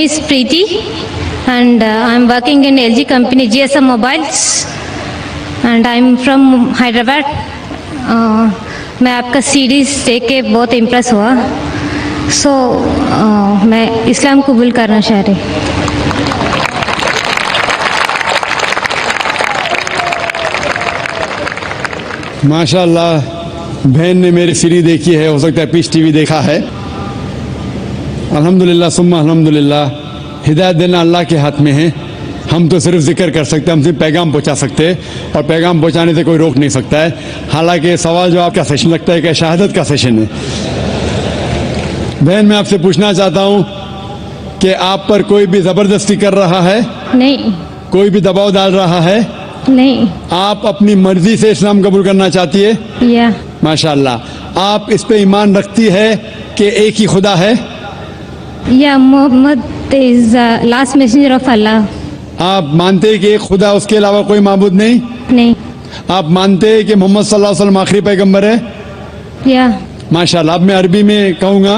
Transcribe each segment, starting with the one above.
is Preeti and I am working in LG company GSM Mobiles and I am from Hyderabad. मैं आपका series देख के बहुत impress हुआ, सो मैं इस्लाम कबूल करना चाह रही। माशाअल्लाह, बहन ने मेरी सीरीज देखी है, हो सकता है पीस टीवी देखा है। अल्हम्दुलिल्लाह सुम्मा अल्हम्दुलिल्लाह, हिदायत देना अल्लाह के हाथ में है। हम तो सिर्फ जिक्र कर सकते हैं, हम सिर्फ पैगाम पहुंचा सकते हैं और पैगाम पहुंचाने से कोई रोक नहीं सकता है। हालांकि सवाल जवाब का सेशन लगता है कि शहादत का सेशन है। बहन, मैं आपसे पूछना चाहता हूं कि आप पर कोई भी जबरदस्ती कर रहा है? नहीं। कोई भी दबाव डाल रहा है? नहीं। आप अपनी मर्जी से इस्लाम कबूल करना चाहती है? या। माशाअल्लाह। आप इस पे ईमान रखती है कि एक ही खुदा है? या, Muhammad is last messenger of Allah. आप मानते हैं कि एक खुदा, उसके अलावा कोई माबूद नहीं? नहीं। आप मानते हैं कि मोहम्मद सल्लल्लाहु अलैहि वसल्लम आखिरी पैगंबर है? या। माशाअल्लाह। अब मैं अरबी में कहूँगा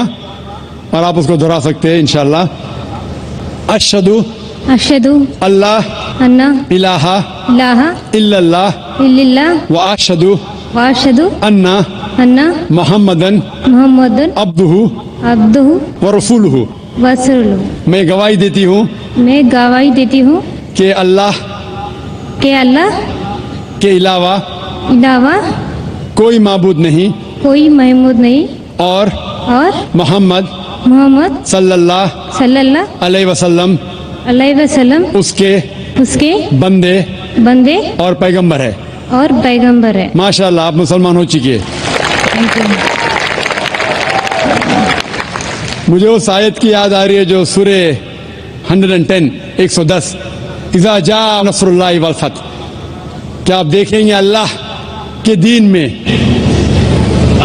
और आप उसको दोहरा सकते हैं इंशाअल्लाह। अशहदु अल्लाह अन्ना इलाहा इल्लल्लाह व अशहदु अन्ना मुहम्मदन अब्दुहु व रसूलुहु। मैं गवाही देती हूँ कि अल्लाह के अलावा कोई माबूद नहीं और मोहम्मद सल्लल्लाहु अलैहि वसल्लम उसके बंदे और पैगंबर है। माशाअल्लाह, आप मुसलमान हो चुकी है। मुझे उस आयत की याद आ रही है जो सूरे 110 इज़ा जा नस्रुल्लाहि वल फतह। क्या आप देखेंगे अल्लाह के दीन में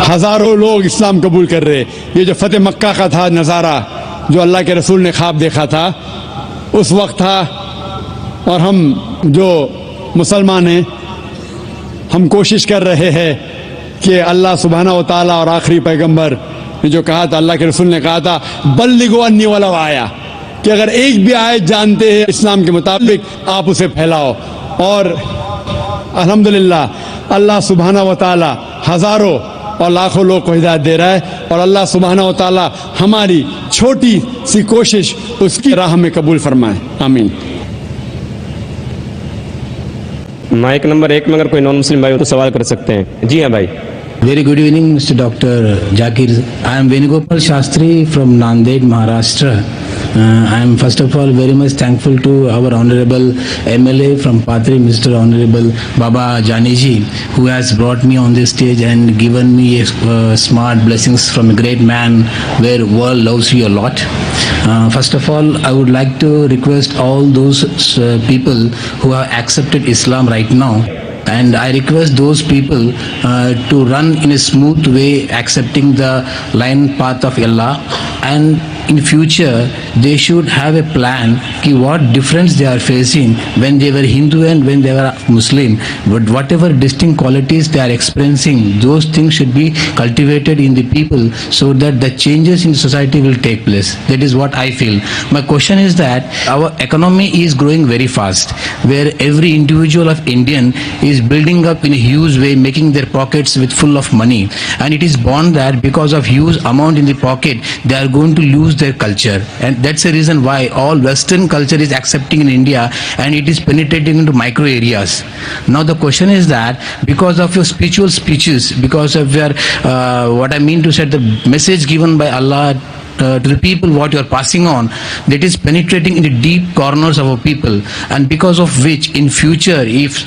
हजारों लोग इस्लाम कबूल कर रहे। ये जो फतेह मक्का का था नज़ारा, जो अल्लाह के रसूल ने ख्वाब देखा था, उस वक्त था। और हम जो मुसलमान हैं, हम कोशिश कर रहे हैं कि अल्लाह सुब्हाना व तआला और आखिरी पैगंबर ने जो कहा था, अल्लाह के रसूल ने कहा था बल्लिगु अन्नी वलौ आया, कि अगर एक भी आयत जानते हैं इस्लाम के मुताबिक, आप उसे फैलाओ। और अल्हम्दुलिल्लाह अल्लाह सुब्हाना व तआला हजारों और लाखों लोग को हिदायत दे रहा है और अल्लाह सुब्हाना व तआला हमारी छोटी सी कोशिश उसकी राह में कबूल फरमाए। आमीन। माइक नंबर 1 में अगर कोई नॉन मुस्लिम भाई हो तो सवाल कर सकते हैं। जी हाँ भाई। Very good evening, Mr. Dr. Zakir. I am Venugopal Shastri from Nanded, Maharashtra. I am first of all very much thankful to our Honorable MLA from Patri, Mr. Honorable Baba Janiji, who has brought me on this stage and given me smart blessings from a great man where world loves you a lot. First of all, I would like to request all those people who have accepted Islam right now, and I request those people to run in a smooth way, accepting the line path of Allah, and in future they should have a plan ki what difference they are facing when they were Hindu and when they were Muslim. But whatever distinct qualities they are experiencing, those things should be cultivated in the people so that the changes in society will take place. That is what I feel. My question is that our economy is growing very fast, where every individual of Indian is building up in a huge way, making their pockets with full of money, and it is born that because of huge amount in the pocket they are going to lose their culture, and that's the reason why all Western culture is accepting in India and it is penetrating into micro areas. Now the question is that because of your spiritual speeches, because of your what I mean to say, the message given by Allah to the people, what you are passing on, that is penetrating into deep corners of our people, and because of which in future if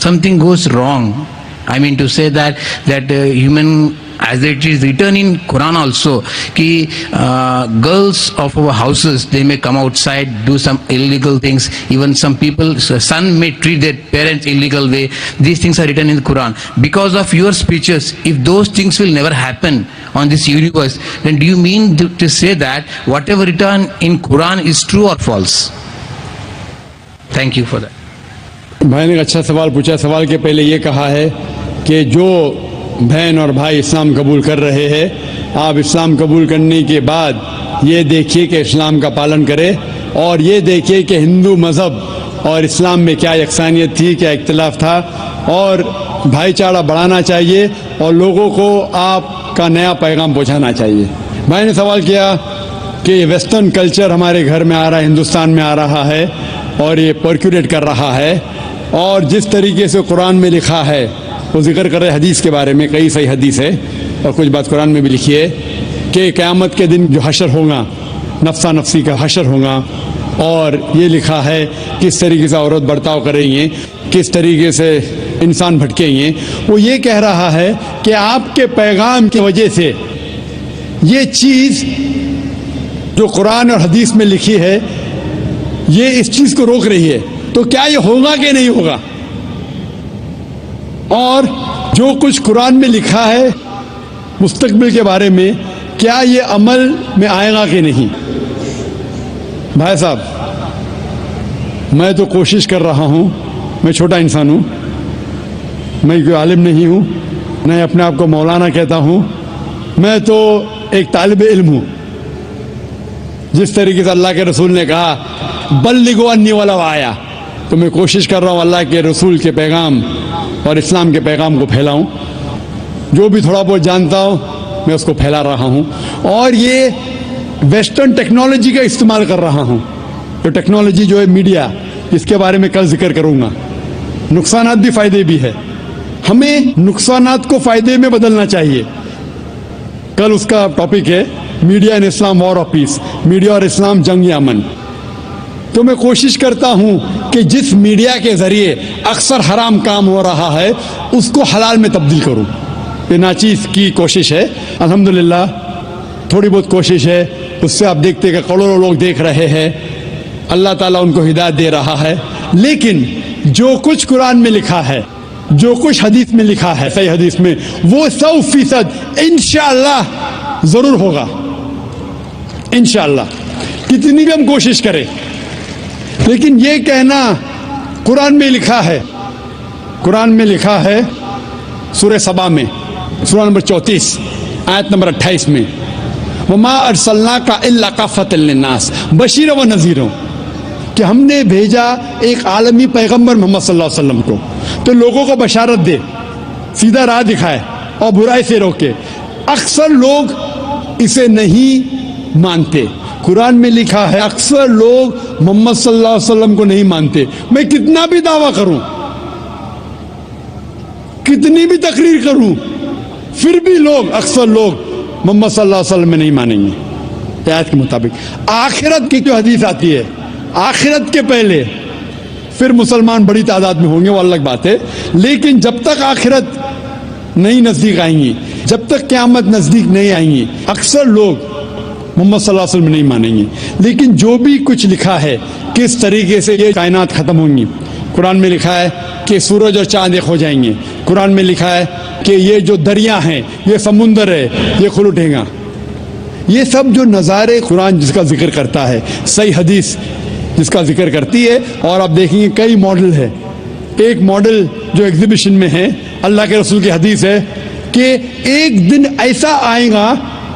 something goes wrong, I mean to say that human, as it is written in Quran also, ki girls of our houses, they may come outside, do some illegal things. Even some people, son may treat their parents illegal way. These things are written in the Quran. Because of your speeches, if those things will never happen on this universe, then do you mean to say that whatever written in Quran is true or false? Thank you for that. भाई ने अच्छा सवाल पूछा। सवाल के पहले ये कहा है कि जो बहन और भाई इस्लाम कबूल कर रहे हैं, आप इस्लाम कबूल करने के बाद ये देखिए कि इस्लाम का पालन करे और ये देखिए कि हिंदू मज़हब और इस्लाम में क्या यकसानियत थी, क्या इख्तिलाफ था, और भाईचारा बढ़ाना चाहिए और लोगों को आपका नया पैगाम पहुंचाना चाहिए। भाई ने सवाल किया कि वेस्टर्न कल्चर हमारे घर में आ रहा है, हिंदुस्तान में आ रहा है और ये पर्क्यूलेट कर रहा है, और जिस तरीके से कुरान में लिखा है वो जिक्र कर रहे हदीस के बारे में, कई सही हदीस है और कुछ बात कुरान में भी लिखी है कि क़यामत के दिन जो हशर होगा, नफ्सा नफ्सी का हशर होगा, और ये लिखा है किस तरीके से औरत बर्ताव करेंगे, किस तरीके से इंसान भटकेंगे। वो ये कह रहा है कि आपके पैगाम की वजह से ये चीज़ जो कुरान और हदीस में लिखी है ये इस चीज़ को रोक रही है, तो क्या ये होगा कि नहीं होगा, और जो कुछ कुरान में लिखा है मुस्तकबिल के बारे में क्या ये अमल में आएगा कि नहीं। भाई साहब, मैं तो कोशिश कर रहा हूँ, मैं छोटा इंसान हूँ, मैं कोई आलिम नहीं हूँ, न अपने आप को मौलाना कहता हूँ, मैं तो एक तालिब इल्म हूँ। जिस तरीके से अल्लाह के रसूल ने कहा बल्लिगो अन्नी वाला आया, तो मैं कोशिश कर रहा हूँ अल्लाह के रसूल के पैगाम और इस्लाम के पैगाम को फैलाऊँ। जो भी थोड़ा बहुत जानता हूँ मैं उसको फैला रहा हूँ, और ये वेस्टर्न टेक्नोलॉजी का इस्तेमाल कर रहा हूँ। जो टेक्नोलॉजी जो है मीडिया, इसके बारे में कल जिक्र करूँगा। नुकसानात भी फ़ायदे भी है, हमें नुकसानात को फ़ायदे में बदलना चाहिए। कल उसका टॉपिक है media and Islam war of peace, media और इस्लाम जंग या अमन। तो मैं कोशिश करता हूँ कि जिस मीडिया के ज़रिए अक्सर हराम काम हो रहा है उसको हलाल में तब्दील करूँ। ये नाचीज़ की कोशिश है, अल्हम्दुलिल्लाह थोड़ी बहुत कोशिश है, उससे आप देखते हैं कि करोड़ों लोग देख रहे हैं, अल्लाह ताला उनको हिदायत दे रहा है। लेकिन जो कुछ कुरान में लिखा है, जो कुछ हदीस में लिखा है, सही हदीस में, वो 100% इंशाअल्लाह ज़रूर होगा, इंशाअल्लाह, कितनी भी हम कोशिश करें। लेकिन ये कहना कुरान में लिखा है, कुरान में लिखा है सूरह सबा में, सूरह नंबर 34 आयत नंबर 28 में, वमा अरसलनाका इल्ला काफ़तल लिन्नास बशीर व नज़ीर, कि हमने भेजा एक आलमी पैगंबर मोहम्मद सल्लल्लाहु अलैहि वसल्लम को, तो लोगों को बशारत दे, सीधा राह दिखाए और बुराई से रोके। अक्सर लोग इसे नहीं मानते। कुरान में लिखा है अक्सर लोग मोहम्मद सल्लल्लाहु अलैहि वसल्लम को नहीं मानते। मैं कितना भी दावा करूं, कितनी भी तकरीर करूं, फिर भी लोग, अक्सर लोग मोहम्मद सल्लल्लाहु अलैहि वसल्लम में नहीं मानेंगे आयत के मुताबिक। आखिरत की जो हदीस आती है, आखिरत के पहले फिर मुसलमान बड़ी तादाद में होंगे, वो अलग बात है। लेकिन जब तक आखिरत नहीं नज़दीक आएंगी, जब तक क़यामत नज़दीक नहीं आएंगी, अक्सर लोग मोहम्मद सल्लल्लाहु अलैहि वसल्लम में नहीं मानेंगे। लेकिन जो भी कुछ लिखा है किस तरीके से ये कायनात ख़त्म होंगी, कुरान में लिखा है कि सूरज और चाँद एक हो जाएंगे, कुरान में लिखा है कि ये जो दरिया हैं, ये समुंदर है, ये खुल उठेगा। ये सब जो नज़ारे कुरान जिसका जिक्र करता है, सही हदीस जिसका जिक्र करती है, और आप देखेंगे कई मॉडल है। एक मॉडल जो एग्जीबिशन में है, अल्लाह के रसूल की हदीस है कि एक दिन ऐसा आएगा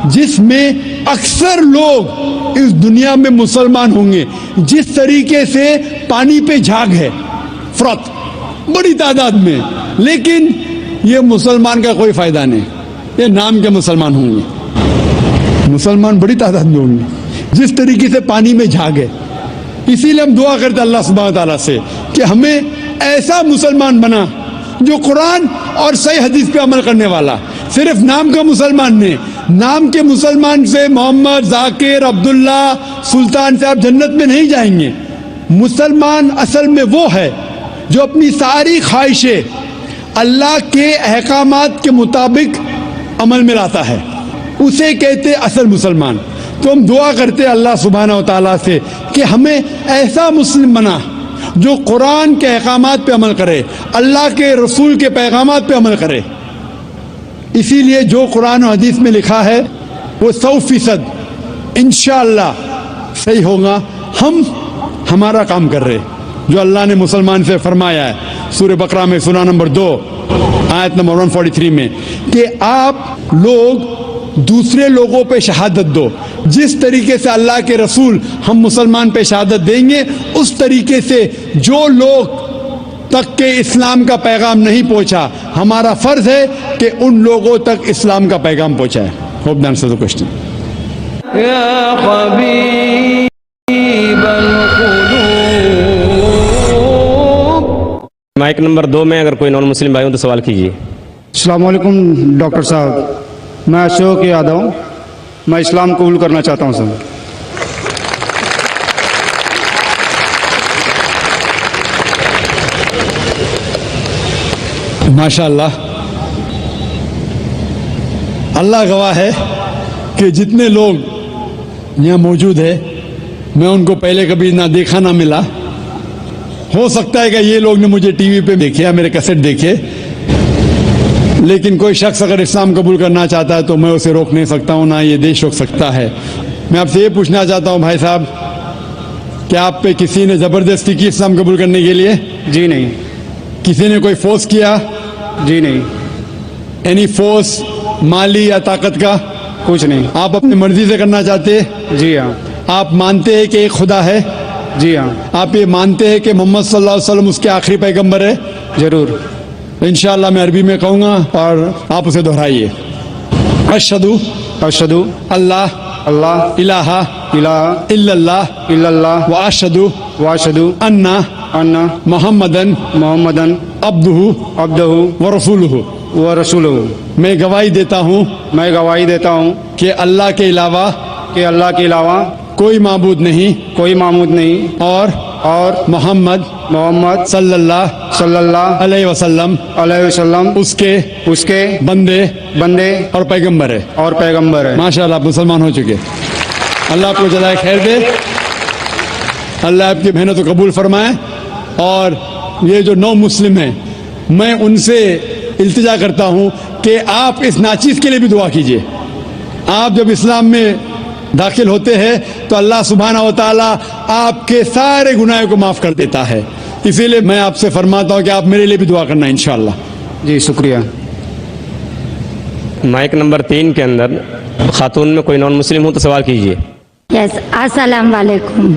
जिसमें अक्सर लोग इस दुनिया में मुसलमान होंगे। जिस तरीके से पानी पे झाग है, फ्रॉथ बड़ी तादाद में, लेकिन ये मुसलमान का कोई फायदा नहीं, ये नाम के मुसलमान होंगे, मुसलमान बड़ी तादाद में होंगे। जिस तरीके से पानी में झाग है, इसीलिए हम दुआ करते अल्लाह सुब्हानहू व तआला से कि हमें ऐसा मुसलमान बना जो कुरान और सही हदीस पे अमल करने वाला। सिर्फ नाम का मुसलमान नहीं, नाम के मुसलमान से मोहम्मद, जाकिर, अब्दुल्ला, सुल्तान से आप जन्नत में नहीं जाएंगे। मुसलमान असल में वो है जो अपनी सारी ख्वाहिशें अल्लाह के अहकामात के मुताबिक अमल में लाता है, उसे कहते असल मुसलमान। तो हम दुआ करते अल्लाह सुब्हानहू व तआला से कि हमें ऐसा मुस्लिम बना जो कुरान के अहकामात पे अमल करे, अल्लाह के रसूल के पैगामात पे अमल करे। इसीलिए जो कुरान और हदीस में लिखा है वो 100% इंशाअल्लाह सही होगा। हम हमारा काम कर रहे, जो अल्लाह ने मुसलमान से फरमाया है सूरह बकरा में, सूरा नंबर 2 आयत नंबर 143 में, कि आप लोग दूसरे लोगों पे शहादत दो। जिस तरीके से अल्लाह के रसूल हम मुसलमान पे शहादत देंगे, उस तरीके से जो लोग तक के इस्लाम का पैगाम नहीं पहुंचा, हमारा फर्ज है कि उन लोगों तक इस्लाम का पैगाम पहुंचाए। Hope that answers the question. Mike number 2 में अगर कोई नॉन मुस्लिम भाई हो तो सवाल कीजिए। अस्सलाम वालेकुम डॉक्टर साहब, मैं अशोक यादव, मैं इस्लाम कबूल करना चाहता हूं सर। माशाअल्लाह, अल्लाह गवाह है कि जितने लोग यहाँ मौजूद है, मैं उनको पहले कभी ना देखा ना मिला। हो सकता है कि ये लोग ने मुझे टीवी पे देखे या मेरे कैसेट देखे, लेकिन कोई शख्स अगर इस्लाम कबूल करना चाहता है तो मैं उसे रोक नहीं सकता हूँ, ना ये देश रोक सकता है। मैं आपसे ये पूछना चाहता हूँ भाई साहब, क्या आप पे किसी ने ज़बरदस्ती की इस्लाम कबूल करने के लिए? जी नहीं। किसी ने कोई फोर्स किया? जी नहीं। एनी फोर्स, माली या ताकत का? कुछ नहीं। आप अपनी मर्जी से करना चाहते? जी हाँ। आप मानते हैं कि एक खुदा है? जी हाँ। आप ये मानते हैं कि मोहम्मद सल्लल्लाहु अलैहि वसल्लम उसके आखिरी पैगंबर है? जरूर। इंशाअल्लाह मैं अरबी में कहूँगा और आप उसे दोहराइए। अशहदु अशहदु अल्लाह अल्लाह इलाहा इलाहा इल्लल्लाह इल्लल्लाह व अशहदु वाशहदु अन्ना अन्ना मुहम्मदन मोहम्मदन अब्दुहु अब्दहु व रसूलुहु। व रसूलहु। मैं गवाही देता हूँ मैं गवाही देता हूँ कि अल्लाह के अलावा कि अल्लाह के अलावा कोई माबूद नहीं कोई मामूद नहीं और मोहम्मद मोहम्मद सल्लल्लाहु अलैहि वसल्लम उसके बंदे और पैगंबर है। माशाअल्लाह, आप मुसलमान हो चुके। अल्लाह आपको जज़ाए खैर दे, अल्लाह आपकी मेहनत को कबूल फरमाए। और ये जो नौ मुस्लिम हैं, मैं उनसे इल्तिजा करता हूँ कि आप इस नाचीज़ के लिए भी दुआ कीजिए। आप जब इस्लाम में दाखिल होते हैं तो अल्लाह सुब्हानहू व तआला आपके सारे गुनाहों को माफ़ कर देता है। इसीलिए मैं आपसे फरमाता हूँ कि आप मेरे लिए भी दुआ करना इंशाअल्लाह। जी शुक्रिया। माइक नंबर 3 के अंदर खातून में कोई नॉन मुस्लिम हो तो सवाल कीजिए। यस, अस्सलाम वालेकुम।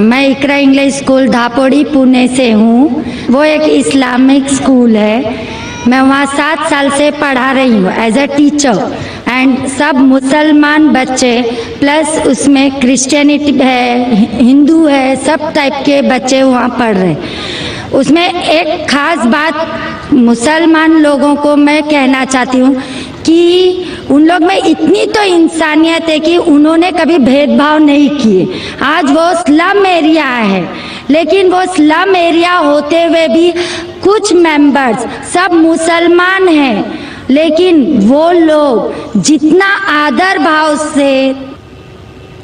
मैं इकरा इंग्लिश स्कूल धापोड़ी पुणे से हूँ। वो एक इस्लामिक स्कूल है। मैं वहाँ 7 साल से पढ़ा रही हूँ एज अ टीचर। एंड सब मुसलमान बच्चे प्लस उसमें क्रिश्चियनिटी है, हिंदू है, सब टाइप के बच्चे वहाँ पढ़ रहे हैं। उसमें एक ख़ास बात मुसलमान लोगों को मैं कहना चाहती हूँ कि उन लोग में इतनी तो इंसानियत है कि उन्होंने कभी भेदभाव नहीं किए। आज वो स्लम एरिया है, लेकिन वो स्लम एरिया होते हुए भी कुछ मेंबर्स सब मुसलमान हैं, लेकिन वो लोग जितना आदर भाव से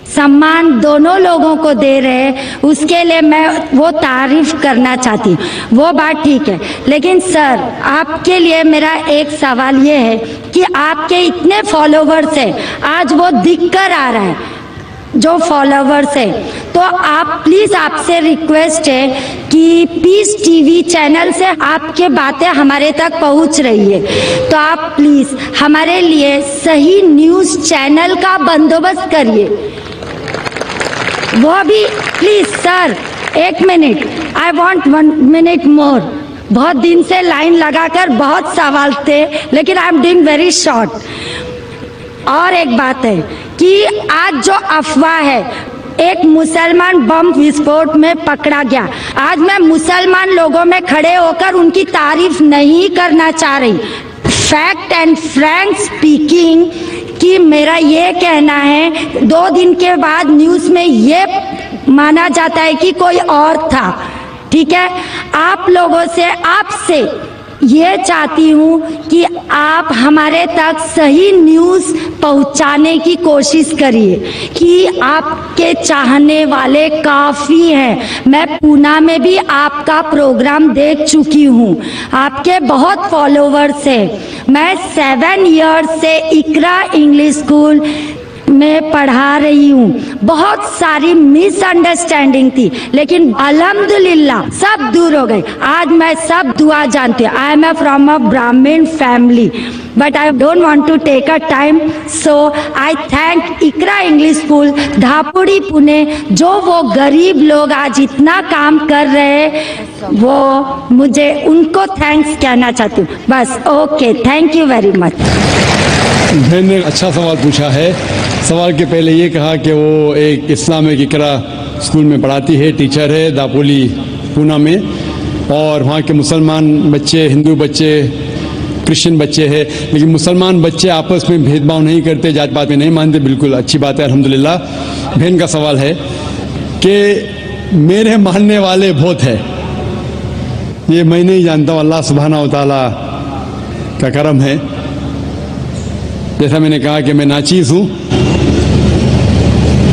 सम्मान दोनों लोगों को दे रहे हैं, उसके लिए मैं वो तारीफ करना चाहती हूँ। वो बात ठीक है, लेकिन सर आपके लिए मेरा एक सवाल ये है कि आपके इतने फॉलोवर्स हैं, आज वो दिख कर आ रहा है जो फॉलोवर्स है, तो आप प्लीज़ आपसे रिक्वेस्ट है कि पीस टीवी चैनल से आपके बातें हमारे तक पहुंच रही है, तो आप प्लीज़ हमारे लिए सही न्यूज़ चैनल का बंदोबस्त करिए। वो भी please sir, 1 minute, I want 1 minute मोर। बहुत दिन से लाइन लगाकर बहुत सवाल थे, लेकिन I am doing very short. और एक बात है कि आज जो अफवाह है, एक मुसलमान बम विस्फोट में पकड़ा गया। आज मैं मुसलमान लोगों में खड़े होकर उनकी तारीफ नहीं करना चाह रही। फैक्ट एंड फ्रैंक स्पीकिंग कि मेरा ये कहना है, 2 दिन के बाद न्यूज़ में ये माना जाता है कि कोई और था। ठीक है, आप लोगों से, आपसे ये चाहती हूँ कि आप हमारे तक सही न्यूज़ पहुँचाने की कोशिश करिए कि आपके चाहने वाले काफ़ी हैं। मैं पूना में भी आपका प्रोग्राम देख चुकी हूँ, आपके बहुत फॉलोवर्स हैं। मैं 7 इयर्स से इकरा इंग्लिश स्कूल में पढ़ा रही हूँ। बहुत सारी मिसअंडरस्टैंडिंग थी, लेकिन अल्हम्दुलिल्लाह सब दूर हो गई। आज मैं सब दुआ जानती हूँ। आई एम फ्रॉम अ ब्राह्मण family, but I don't want to take a time, so I thank Iqra English school Dhapudi Pune, जो वो गरीब लोग आज इतना काम कर रहे हैं, वो मुझे उनको थैंक्स कहना चाहती हूँ। बस okay, thank you very much. बहन ने अच्छा सवाल पूछा है। सवाल के पहले ये कहा कि वो एक इस्लामिक इकरा स्कूल में पढ़ाती है, टीचर है दापोली पूना में, और वहाँ के मुसलमान बच्चे, हिंदू बच्चे, क्रिश्चियन बच्चे हैं, लेकिन मुसलमान बच्चे आपस में भेदभाव नहीं करते, जात पात में नहीं मानते। बिल्कुल अच्छी बात है, अल्हम्दुलिल्लाह। बहन का सवाल है कि मेरे मानने वाले बहुत है, ये मैं नहीं जानता हूँ, अल्लाह सुब्हानहू व तआला का करम है। जैसा मैंने कहा कि मैं नाचीज़ हूँ,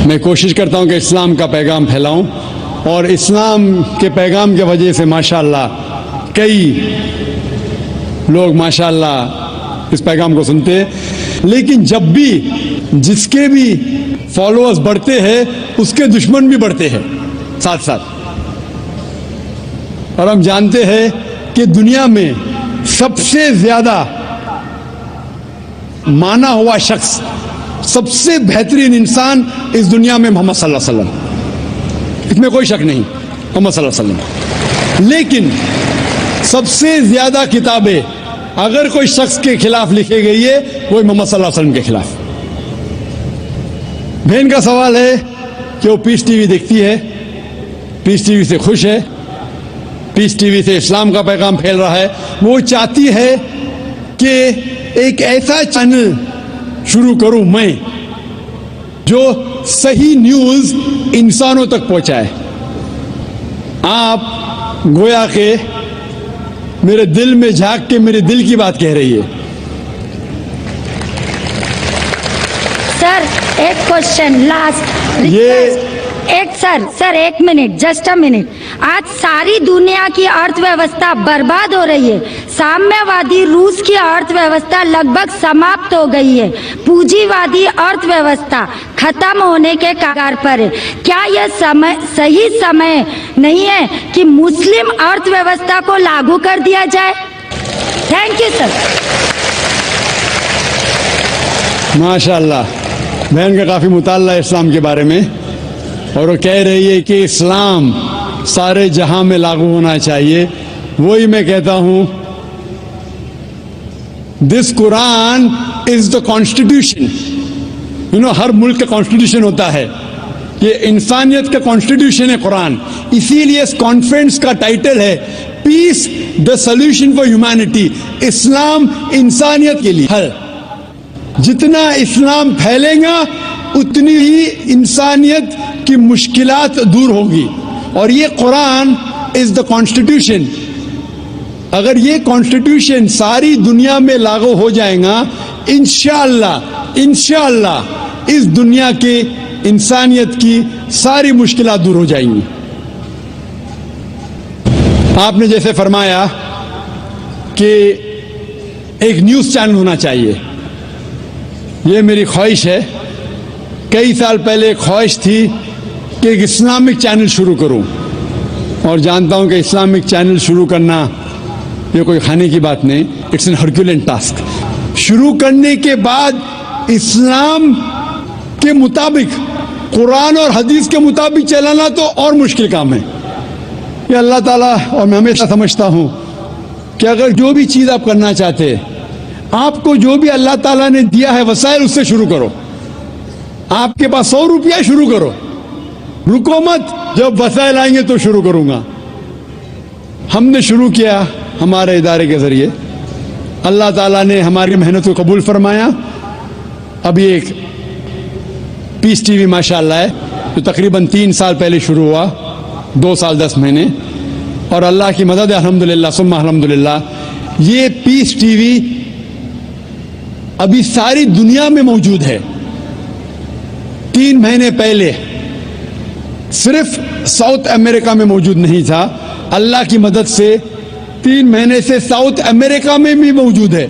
मैं कोशिश करता हूँ कि इस्लाम का पैगाम फैलाऊँ, और इस्लाम के पैगाम की वजह से माशाअल्लाह कई लोग माशाअल्लाह इस पैगाम को सुनते हैं। लेकिन जब भी जिसके भी फॉलोअर्स बढ़ते हैं, उसके दुश्मन भी बढ़ते हैं साथ साथ। और हम जानते हैं कि दुनिया में सबसे ज्यादा माना हुआ शख्स, सबसे बेहतरीन इंसान इस दुनिया में मोहम्मद सल्लल्लाहु अलैहि वसल्लम, इसमें कोई शक नहीं, मोहम्मद सल्लल्लाहु अलैहि वसल्लम। लेकिन सबसे ज्यादा किताबें अगर कोई शख्स के खिलाफ लिखी गई है, वो मोहम्मद सल्लल्लाहु अलैहि वसल्लम के खिलाफ। बहन का सवाल है कि वो पीस टीवी देखती है, पीस टीवी से खुश है, पीस टीवी से इस्लाम का पैगाम फैल रहा है। वो चाहती है कि एक ऐसा चैनल शुरू करूं मैं जो सही न्यूज इंसानों तक पहुंचाए। आप गोया के मेरे दिल में झांक के मेरे दिल की बात कह रही है। सर एक क्वेश्चन लास्ट, सर एक मिनट, जस्ट अ मिनट। आज सारी दुनिया की अर्थव्यवस्था बर्बाद हो रही है। साम्यवादी रूस की अर्थव्यवस्था लगभग समाप्त हो गई है। पूंजीवादी अर्थव्यवस्था खत्म होने के कगार पर है। क्या यह सही समय नहीं है कि मुस्लिम अर्थव्यवस्था को लागू कर दिया जाए? Thank you sir. माशाअल्लाह, बहन का काफी मुताल्ला है इस्लाम के बारे में, और वो कह रही है कि इस्लाम सारे जहां में लागू होना चाहिए। वही मैं कहता हूं, this Quran is the constitution. हर मुल्क का कॉन्स्टिट्यूशन होता है, ये इंसानियत का कॉन्स्टिट्यूशन है कुरान। इसीलिए इस कॉन्फ्रेंस का टाइटल है peace the solution for humanity. Islam इंसानियत के लिए हल। जितना इस्लाम फैलेगा उतनी ही इंसानियत की मुश्किलात दूर होगी। और ये कुरान इज द कॉन्स्टिट्यूशन। अगर ये कॉन्स्टिट्यूशन सारी दुनिया में लागू हो जाएगा, इंशाअल्लाह इस दुनिया के इंसानियत की सारी मुश्किलात दूर हो जाएंगी। आपने जैसे फरमाया कि एक न्यूज चैनल होना चाहिए, ये मेरी ख्वाहिश है। कई साल पहले ख्वाहिश थी कि एक इस्लामिक चैनल शुरू करूं, और जानता हूं कि इस्लामिक चैनल शुरू करना ये कोई खाने की बात नहीं, इट्स एन हरक्यूलेन टास्क। शुरू करने के बाद इस्लाम के मुताबिक, कुरान और हदीस के मुताबिक चलाना तो और मुश्किल काम है। ये अल्लाह ताला, और मैं हमेशा समझता हूं कि अगर जो भी चीज़ आप करना चाहते हैं, आपको जो भी अल्लाह ताला ने दिया है वसाइल, उससे शुरू करो। आपके पास 100 रुपया, शुरू करो, रुको मत, जब वसाइल आएंगे तो शुरू करूंगा। हमने शुरू किया हमारे इदारे के जरिए, अल्लाह ताला ने हमारी मेहनत को कबूल फरमाया। अभी एक पीस टीवी माशाअल्लाह है, जो तकरीबन 3 साल पहले शुरू हुआ, 2 साल 10 महीने, और अल्लाह की मदद है, अल्हम्दुलिल्लाह सुम्मा अल्हम्दुलिल्लाह। ये पीस टीवी अभी सारी दुनिया में मौजूद है। 3 महीने पहले सिर्फ साउथ अमेरिका में मौजूद नहीं था, अल्लाह की मदद से 3 महीने से साउथ अमेरिका में भी मौजूद है।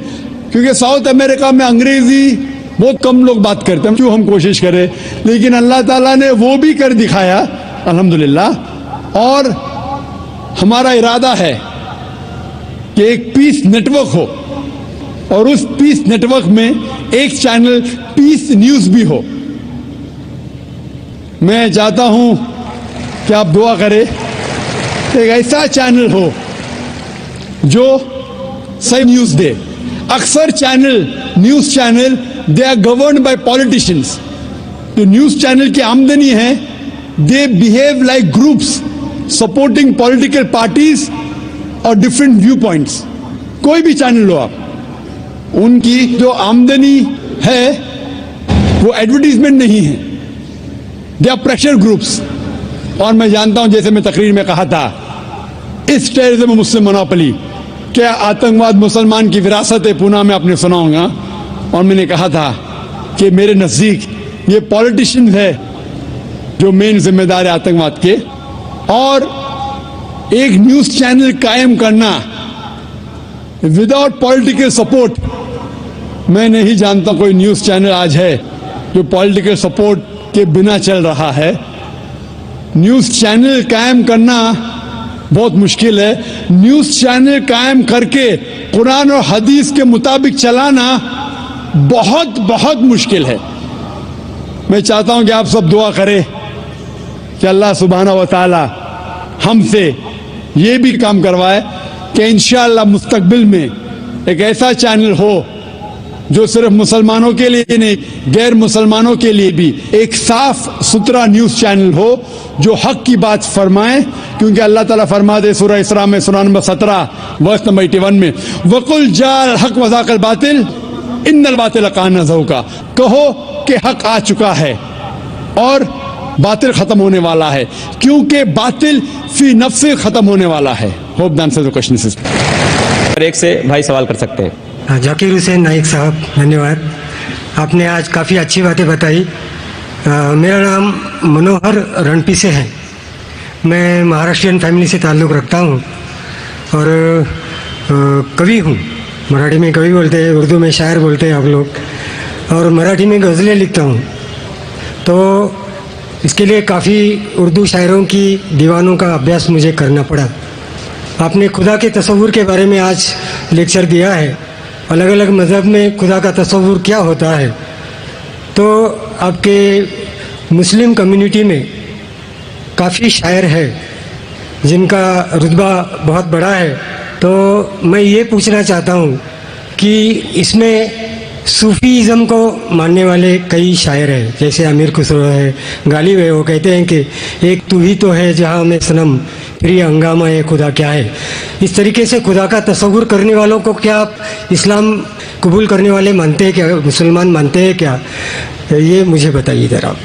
क्योंकि साउथ अमेरिका में अंग्रेजी बहुत कम लोग बात करते हैं, क्यों हम कोशिश करें, लेकिन अल्लाह ताला ने वो भी कर दिखाया अल्हम्दुलिल्लाह। और हमारा इरादा है कि एक पीस नेटवर्क हो, और उस पीस नेटवर्क में एक चैनल पीस न्यूज भी हो। मैं चाहता हूं कि आप दुआ करें, एक ऐसा चैनल हो जो सही न्यूज दे। अक्सर channel, news channel, they are governed by politicians. तो न्यूज चैनल की आमदनी है, they behave like groups supporting political parties और डिफरेंट व्यू पॉइंट्स। कोई भी चैनल लो आप, उनकी जो आमदनी है वो एडवर्टीजमेंट नहीं है, दे आर प्रेशर ग्रुप्स। और मैं जानता हूं, जैसे मैं तकरीर में कहा था, इस टेररिज्म मुस्लिम मोनोपोली, क्या आतंकवाद मुसलमान की विरासत है, पूना में आपने सुना होगा। और मैंने कहा था कि मेरे नजदीक ये पॉलिटिशियन है जो मेन जिम्मेदार है आतंकवाद के। और एक न्यूज चैनल कायम करना विदाउट पॉलिटिकल सपोर्ट, मैं नहीं जानता कोई न्यूज चैनल आज है जो पॉलिटिकल सपोर्ट के बिना चल रहा है। न्यूज चैनल कायम करना बहुत मुश्किल है। न्यूज चैनल कायम करके कुरान और हदीस के मुताबिक चलाना बहुत बहुत मुश्किल है। मैं चाहता हूं कि आप सब दुआ करें कि अल्लाह सुब्हाना व तआला हमसे ये भी काम करवाए कि इंशाअल्लाह मुस्तकबिल में एक ऐसा चैनल हो जो सिर्फ मुसलमानों के लिए नहीं, गैर मुसलमानों के लिए भी एक साफ सुथरा न्यूज चैनल हो जो हक की बात फरमाए। क्योंकि अल्लाह ताला फरमाते सूरह इसरा में सूरह नंबर 17 वर्स नंबर 81 में, वकुल जाल हक वज़ाकल बातिल इन्नल बातिल कान ज़हूका, कहो कि हक आ चुका है और बातिल खत्म होने वाला है, क्योंकि बातिल फी नफ्से खत्म होने वाला है। Hope the answer the question is. एक से भाई सवाल कर सकते हैं। जाकिर हुसैन नाइक साहब, धन्यवाद। आपने आज काफ़ी अच्छी बातें बताई। मेरा नाम मनोहर रणपी से है। मैं महाराष्ट्रियन फैमिली से ताल्लुक़ रखता हूँ और कवि हूँ। मराठी में कवि बोलते हैं, उर्दू में शायर बोलते हैं आप लोग, और मराठी में गज़लें लिखता हूँ। तो इसके लिए काफ़ी उर्दू शायरों की दीवानों का अभ्यास मुझे करना पड़ा। आपने खुदा के तसव्वुर के बारे में आज लेक्चर दिया है, अलग अलग मज़हब में खुदा का तसव्वुर क्या होता है। तो आपके मुस्लिम कम्युनिटी में काफ़ी शायर है जिनका रुतबा बहुत बड़ा है। तो मैं ये पूछना चाहता हूँ कि इसमें सूफ़ीज़म को मानने वाले कई शायर हैं, जैसे अमीर खुसरो है, गालिब है। वो कहते हैं कि एक तू ही तो है जहाँ में सनम, फिर ये हंगामा है खुदा क्या है। इस तरीके से खुदा का तसव्वुर करने वालों को क्या आप इस्लाम कबूल करने वाले मानते हैं क्या, मुसलमान मानते हैं क्या? ये मुझे बताइए ज़रा।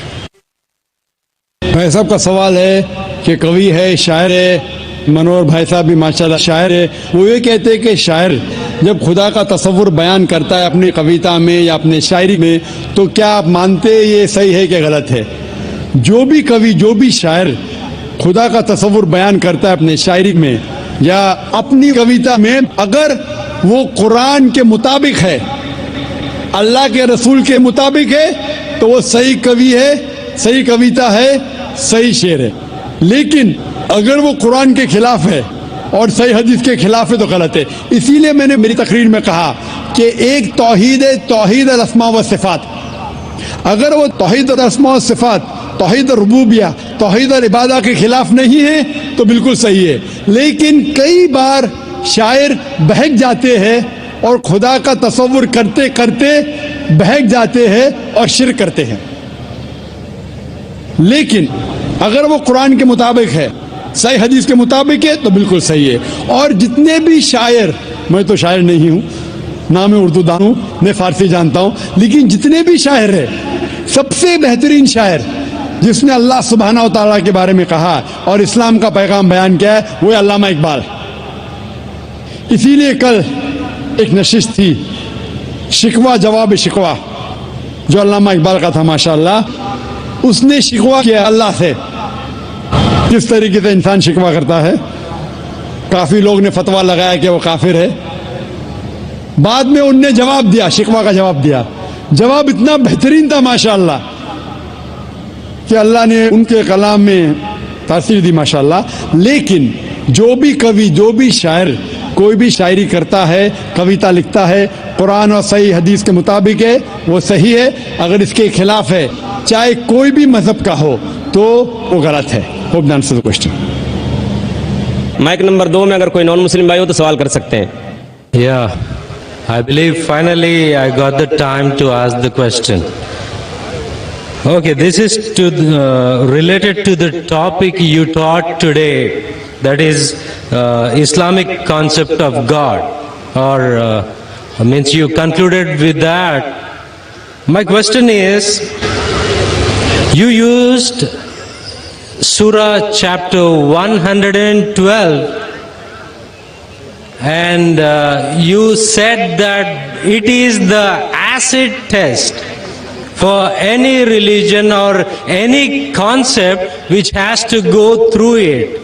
भाई साहब का सवाल है कि कवि है, शायर है, मनोहर भाई साहब भी माशाल्लाह शायर है। वो ये कहते हैं कि शायर जब खुदा का तसव्वुर बयान करता है अपनी कविता में या अपने शायरी में, तो क्या आप मानते हैं ये सही है कि गलत है? जो भी कवि, जो भी शायर खुदा का तसव्वुर बयान करता है अपने शायरी में या अपनी कविता में, अगर वो कुरान के मुताबिक है, अल्लाह के रसूल के मुताबिक है, तो वो सही कवि है, सही कविता है, सही शेर है। लेकिन अगर वो कुरान के खिलाफ है और सही हदीस के खिलाफ है तो गलत है। इसीलिए मैंने मेरी तकरीर में कहा कि एक तौहीद अल अस्मा व सिफात, अगर वो तौहीद अल अस्मा व सिफात, तौहीद रुबूबिया, तौहीद अल इबादा के खिलाफ नहीं है तो बिल्कुल सही है। लेकिन कई बार शायर बहक जाते हैं और खुदा का तसव्वुर करते करते बहक जाते हैं और शिर्क करते हैं। लेकिन अगर वो कुरान के मुताबिक है, सही हदीस के मुताबिक है, तो बिल्कुल सही है। और जितने भी शायर, मैं तो शायर नहीं हूँ, ना मैं उर्दू दान हूँ, मैं फारसी जानता हूँ, लेकिन जितने भी शायर है, सबसे बेहतरीन शायर जिसने अल्लाह सुब्हाना व तआला के बारे में कहा और इस्लाम का पैगाम बयान किया है, वो अल्लामा इकबाल। इसीलिए कल एक नशिश थी, शिकवा जवाब शिकवा, जो अल्लामा इकबाल का था माशाअल्लाह। उसने शिकवा किया अल्लाह से, किस तरीके से इंसान शिकवा करता है। काफी लोग ने फतवा लगाया कि वो काफिर है। बाद में उनने जवाब दिया, शिकवा का जवाब दिया, जवाब इतना बेहतरीन था माशाअल्लाह कि अल्लाह ने उनके कलाम में तासीर दी माशाअल्लाह। लेकिन जो भी कवि, जो भी शायर कोई भी शायरी करता है, कविता लिखता है, कुरान और सही हदीस के मुताबिक है, वो सही है। अगर इसके खिलाफ है, चाहे कोई भी मजहब का हो, तो वो गलत है। Hope that answers the question. Mike number 2 में अगर कोई नॉन मुस्लिम भाई हो तो सवाल कर सकते हैं। Yeah, I believe finally I got the time to ask the question. Okay, this is related to the topic you taught today, that is Islamic concept of God, or means you concluded with that. My question is, you used Surah chapter 112, and you said that it is the acid test for any religion or any concept which has to go through it.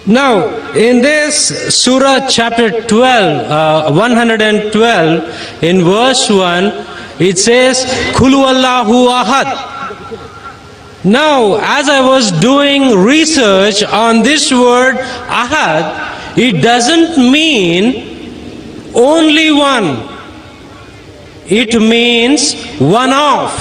Now, in this Surah chapter 112, in verse 1, it says, Qul huwallahu ahad. Now, as I was doing research on this word ahad, it doesn't mean only one. It means one of.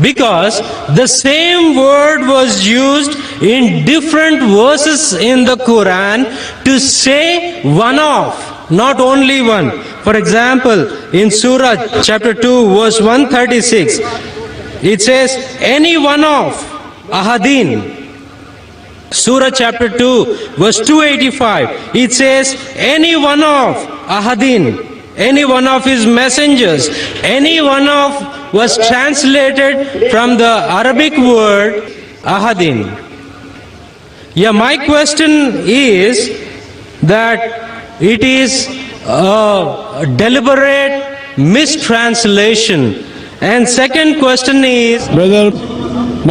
Because the same word was used in different verses in the Quran to say one of, not only one. For example, in Surah chapter 2 verse 136, it says any one of ahadin. Surah chapter 2 verse 285, it says any one of ahadin, any one of his messengers. Any one of was translated from the Arabic word ahadin. Yeah, my question is that it is a deliberate mistranslation. And second question is, Brother,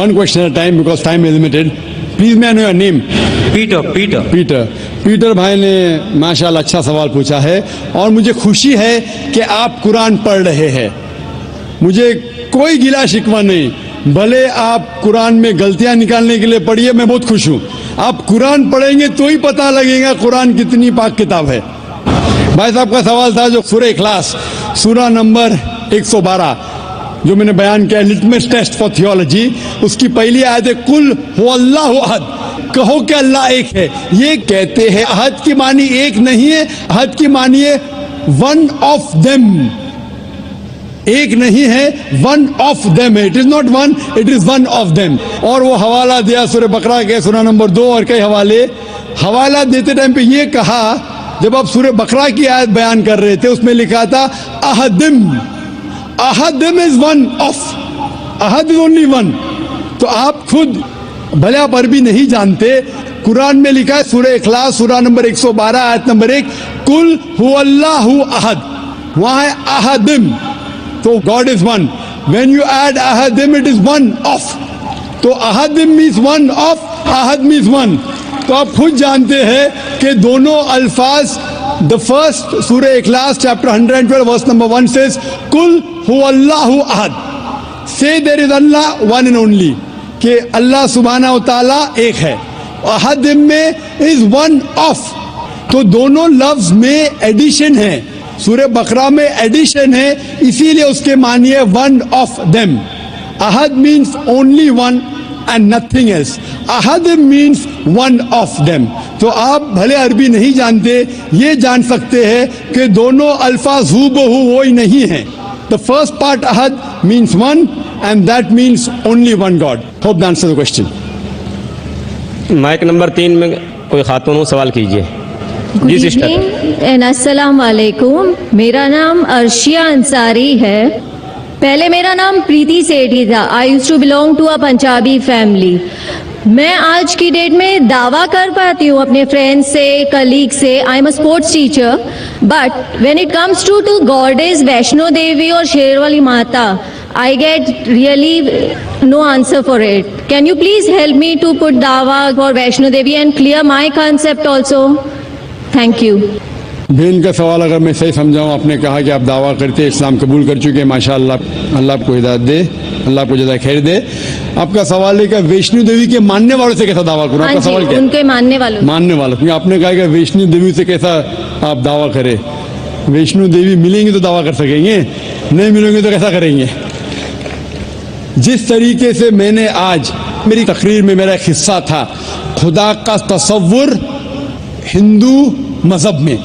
one question at a time because time is limited. Please may I know your name? Peter. Peter भाई ने माशाल्लाह अच्छा सवाल पूछा है और मुझे खुशी है कि आप कुरान पढ़ रहे हैं। मुझे कोई गिला शिकवा नहीं, भले आप कुरान में गलतियां निकालने के लिए पढ़िए, मैं बहुत खुश हूँ। आप कुरान पढ़ेंगे तो ही पता लगेगा कुरान कितनी पाक किताब है। भाई साहब का सवाल था जो सूरह इखलास, सूरह नंबर 112 जो मैंने बयान किया, लिटमस टेस्ट फॉर थियोलॉजी, उसकी पहली आयत है कुल हुवल्लाहु अहद, कहो कि अल्लाह एक है। ये कहते हैं अहद की मानी एक नहीं है, अहद की मानी है वन ऑफ देम, एक नहीं है, वन ऑफ देम है। It is not one, it is one of them. और वो हवाला दिया सूरह बकरा के सूरह नंबर 2 और कई हवाला देते टाइम पे ये कहा, जब आप सूरह बकरा की आयत बयान कर रहे थे उसमें लिखा था अहदिम, अहदिम इज वन ऑफ, अहद इज ओनली वन। तो आप खुद भले आप अरबी नहीं जानते, कुरान में लिखा है सूरह इखलास सूरह नंबर 112 आयत नंबर 1, कुल हुवल्लाहु अहद, वहां है अहदिम, तो God is one. When you add अहदिम इट इज वन ऑफ, तो अहदिम मीन्स वन ऑफ, अहद मीन्स वन। तो आप खुद जानते हैं कि दोनों अल्फाज, द फर्स्ट सूरह इखलास चैप्टर 112 वर्स नंबर 1 सेज कुल हुवल्लाहु अहद, say there is Allah one and only, कि अल्लाह सुब्हानहू व तआला एक है। अहद में इज वन ऑफ, तो दोनों लफ्ज में एडिशन है, सूरह बकरा में एडिशन है, इसीलिए उसके मानिए one of them. Ahad means only one and nothing else, Ahad means one of them. तो आप भले अरबी नहीं जानते, ये जान सकते हैं कि दोनों अल्फाज हूबहू वो ही नहीं है। The first part Ahad means one and that means only one God. Hope that answers the question. Mike number 3 में कोई खातून हो, सवाल कीजिए। गुड इवनिंग एंड अस्सलाम वालेकुम। मेरा नाम अर्शिया अंसारी है। पहले मेरा नाम प्रीति सेठी था। I used to belong to a Punjabi family. मैं आज की डेट में दावा कर पाती हूँ अपने फ्रेंड्स से, कलीग से, I am a sports teacher, but when it comes to goddess Vaishno Devi और शेरवाली माता, I get really no answer for it. Can you please help me to put dawa for Vaishno Devi and clear my concept also? Thank you. बहन का सवाल अगर मैं सही समझाऊं, आपने कहा कि आप दावा करते इस्लाम कबूल कर चुके हैं, माशाअल्लाह, अल्लाह आपको हिदायत दे, अल्लाह आपको ज़्यादा खैर दे। आपका सवाल है कि वैष्णो देवी के मानने वालों से कैसा दावा करूं? आपका सवाल क्या है? उनके मानने वालों क्योंकि आपने कहा कि वैष्णो देवी से कैसा आप दावा करें। वैष्णो देवी मिलेंगे तो दावा कर सकेंगे, नहीं मिलेंगे तो कैसा करेंगे? जिस तरीके से मैंने आज मेरी तकरीर में मेरा एक हिस्सा था खुदा का तसव्वुर हिंदू मजहब में,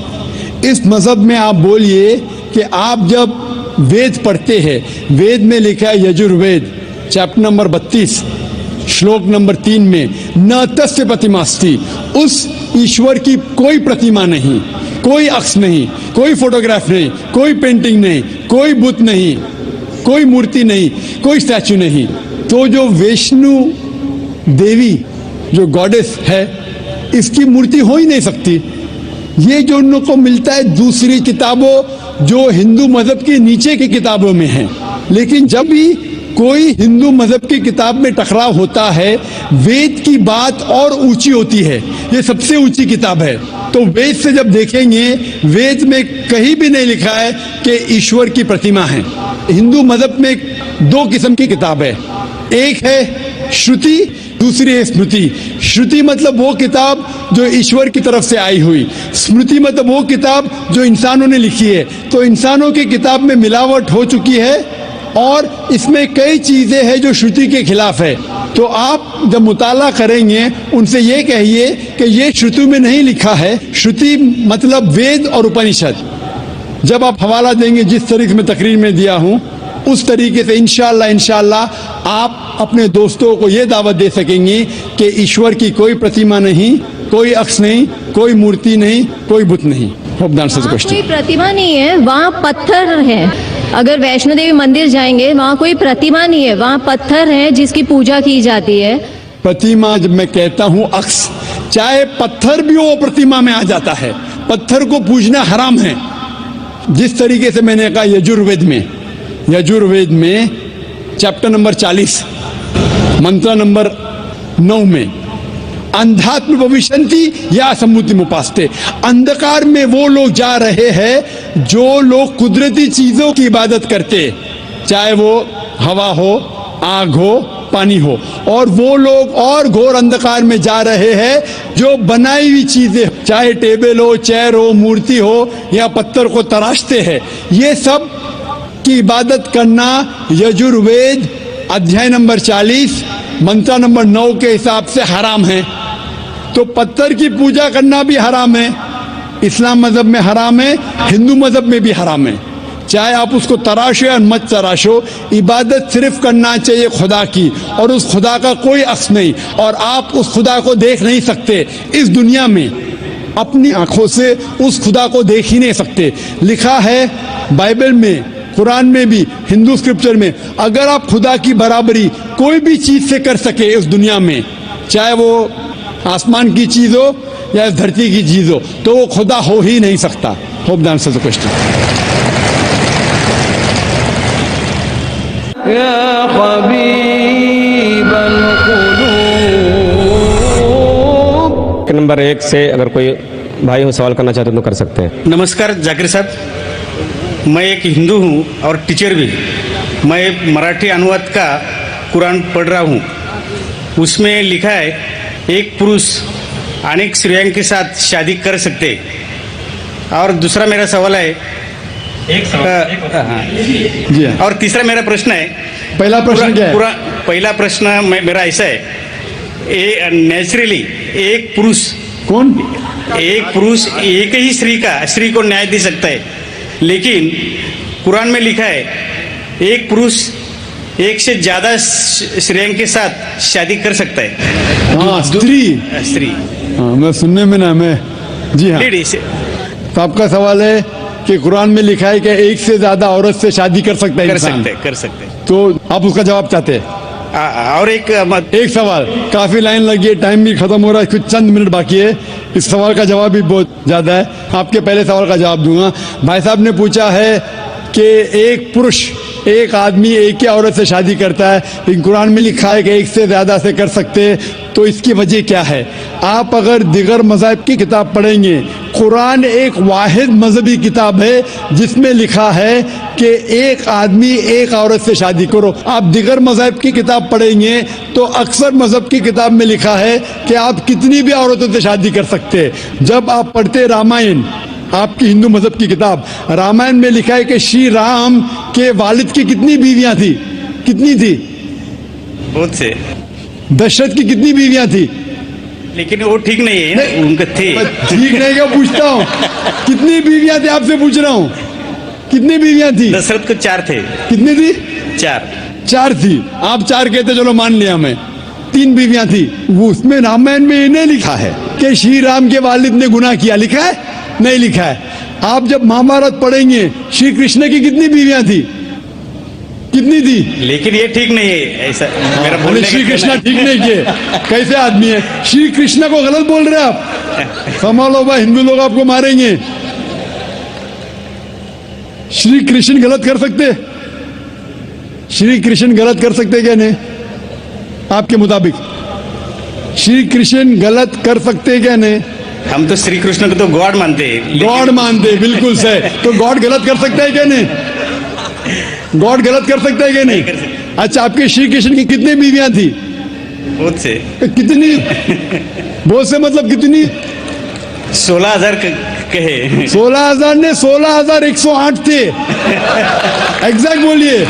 इस मजहब में आप बोलिए कि आप जब वेद पढ़ते हैं, वेद में लिखा है यजुर्वेद चैप्टर नंबर 32 श्लोक नंबर 3 में न तस्य प्रतिमास्ति, उस ईश्वर की कोई प्रतिमा नहीं, कोई अक्ष नहीं, कोई फोटोग्राफ नहीं, कोई पेंटिंग नहीं, कोई बुत नहीं, कोई मूर्ति नहीं, कोई स्टैचू नहीं। तो जो वैष्णो देवी जो गॉडेस है, इसकी मूर्ति हो ही नहीं सकती। ये जो उन लोग को मिलता है दूसरी किताबों जो हिंदू मजहब के नीचे की किताबों में है। लेकिन जब भी कोई हिंदू मजहब की किताब में टकराव होता है, वेद की बात और ऊंची होती है, ये सबसे ऊंची किताब है। तो वेद से जब देखेंगे, वेद में कहीं भी नहीं लिखा है कि ईश्वर की प्रतिमा है। हिंदू मजहब में दो किस्म की किताब है, एक है श्रुति, दूसरी है स्मृति। श्रुति मतलब वो किताब जो ईश्वर की तरफ से आई हुई, स्मृति मतलब वो किताब जो इंसानों ने लिखी है। तो इंसानों की किताब में मिलावट हो चुकी है और इसमें कई चीजें हैं जो श्रुति के खिलाफ है। तो आप जब मुताला करेंगे, उनसे ये कहिए कि ये श्रुति में नहीं लिखा है। श्रुति मतलब वेद और उपनिषद। जब आप हवाला देंगे जिस तरीके में तकरीर में दिया हूं, उस तरीके से इंशाअल्लाह आप अपने दोस्तों को ये दावत दे सकेंगे कि ईश्वर की कोई प्रतिमा नहीं, कोई अक्ष नहीं, कोई मूर्ति नहीं, कोई बुत नहीं। कोई प्रतिमा नहीं है, वहाँ पत्थर है। अगर वैष्णो देवी मंदिर जाएंगे, वहाँ कोई प्रतिमा नहीं है, वहाँ पत्थर है जिसकी पूजा की जाती है। प्रतिमा जब मैं कहता हूँ अक्ष, चाहे पत्थर भी वो प्रतिमा में आ जाता है। पत्थर को पूजना हराम है। जिस तरीके से मैंने कहा यजुर्वेद में चैप्टर नंबर 40 मंत्र नंबर 9 में अंधात्म भविष्यन्ति या सम्मुति मुपास्ते, अंधकार में वो लोग जा रहे हैं जो लोग कुदरती चीजों की इबादत करते, चाहे वो हवा हो, आग हो, पानी हो, और वो लोग और घोर अंधकार में जा रहे हैं जो बनाई हुई चीजें, चाहे टेबल हो, चेयर हो, मूर्ति हो या पत्थर को तराशते हैं। ये सब की इबादत करना यजुर्वेद अध्याय नंबर 40 मंत्र नंबर 9 के हिसाब से हराम है। तो पत्थर की पूजा करना भी हराम है, इस्लाम मजहब में हराम है, हिंदू मजहब में भी हराम है। चाहे आप उसको तराशो या मत तराशो, इबादत सिर्फ करना चाहिए खुदा की, और उस खुदा का कोई अक्स नहीं, और आप उस खुदा को देख नहीं सकते इस दुनिया में, अपनी आंखों से उस खुदा को देख ही नहीं सकते। लिखा है बाइबल में, कुरान में भी, हिंदू स्क्रिप्चर में, अगर आप खुदा की बराबरी कोई भी चीज से कर सके इस दुनिया में, चाहे वो आसमान की चीज हो या इस धरती की चीज हो, तो वो खुदा हो ही नहीं सकता। Hope the answer the question. Number 1 से अगर कोई भाई हो सवाल करना चाहते तो कर सकते हैं। नमस्कार जाकिर साहब, मैं एक हिंदू हूँ और टीचर भी। मैं मराठी अनुवाद का कुरान पढ़ रहा हूँ। उसमें लिखा है एक पुरुष अनेक स्त्रियों के साथ शादी कर सकते। और दूसरा मेरा सवाल है, जी और तीसरा मेरा प्रश्न है, पहला प्रश्न क्या है? पहला प्रश्न मेरा ऐसा है, नेचुरली एक पुरुष एक ही स्त्री को न्याय दे सकता है, लेकिन कुरान में लिखा है एक पुरुष एक से ज्यादा स्त्रियों के साथ शादी कर सकता है। हाँ, स्त्री। हाँ, मैं सुनने में ना मैं जी हाँ। तो आपका सवाल है कि कुरान में लिखा है कि एक से ज्यादा औरत से शादी कर सकता है इंसान। कर सकते। तो आप उसका जवाब चाहते हैं? और एक सवाल, काफी लाइन लगी है, टाइम भी खत्म हो रहा है, कुछ चंद मिनट बाकी है। इस सवाल का जवाब भी बहुत ज्यादा है, आपके पहले सवाल का जवाब दूंगा। भाई साहब ने पूछा है कि एक पुरुष, एक आदमी एक ही औरत से शादी करता है, लेकिन कुरान में लिखा है कि एक से ज्यादा से कर सकते हैं, तो इसकी वजह क्या है? आप अगर दिगर मज़ाहिब की किताब पढ़ेंगे कुरान एक वाहिद मजहबी किताब है जिसमें लिखा है कि एक आदमी एक औरत से शादी करो। आप दिगर मजहब की किताब पढ़ेंगे तो अक्सर मजहब की किताब में लिखा है कि आप कितनी भी औरतों से शादी कर सकते हैं। जब आप पढ़ते रामायण, आपकी हिंदू मजहब की किताब, रामायण में लिखा है कि श्री राम के वालिद की कितनी बीवियां थी? कितनी थी? बहुत से। दशरथ की कितनी बीवियां थी? लेकिन वो ठीक नहीं है ना, उनके थे। ठीक नहीं क्या पूछता हूँ? कितनी बीवियां थी आपसे पूछ रहा हूँ, कितनी बीवियां थी? दशरथ को 4 थे। कितनी थी? 4 थी। आप 4 कहते, चलो मान लिया मैं। 3 बीवियां थी। वो उसमें रामायण में इन्हें लिखा है कि श्री राम के वालिद ने गुनाह किया, लिखा है? नहीं लिखा है। आप जब महाभारत पढ़ेंगे, श्री कृष्ण की कितनी बीवियां थी? कितनी थी? लेकिन ये ठीक नहीं है ऐसा मेरा बोलने का। श्री कृष्ण ठीक नहीं किए, कैसे आदमी है? श्री कृष्ण को गलत बोल रहे हैं आप। संभालो भाई, हिंदू लोग आपको मारेंगे। श्री कृष्ण गलत कर सकते? श्री कृष्ण गलत कर सकते क्या? नहीं, आपके मुताबिक श्री कृष्ण गलत कर सकते क्या? नहीं। हम तो श्री कृष्ण को तो गॉड मानते हैं। गॉड मानते हैं, बिल्कुल सही। तो गॉड गलत कर सकता है क्या? नहीं। गॉड गलत कर सकता है क्या? नहीं। अच्छा, आपके श्री कृष्ण की कितनी बीवियां थी? बहुत से। कितनी? बहुत से मतलब कितनी? 16,000 कहे। 16,000 ने 16,108 थे। एग्जैक्ट बोलिए।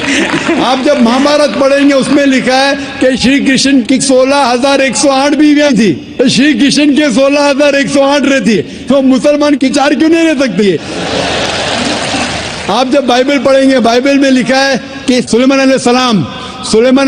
आप जब महाभारत पढ़ेंगे उसमें लिखा है कि श्री कृष्ण की 16,108 बीवियां थी। तो श्री कृष्ण के 16,108 रहती, तो मुसलमान की 4 क्यों नहीं रह सकती? आप जब बाइबल पढ़ेंगे, बाइबल में लिखा है कि सुलेमान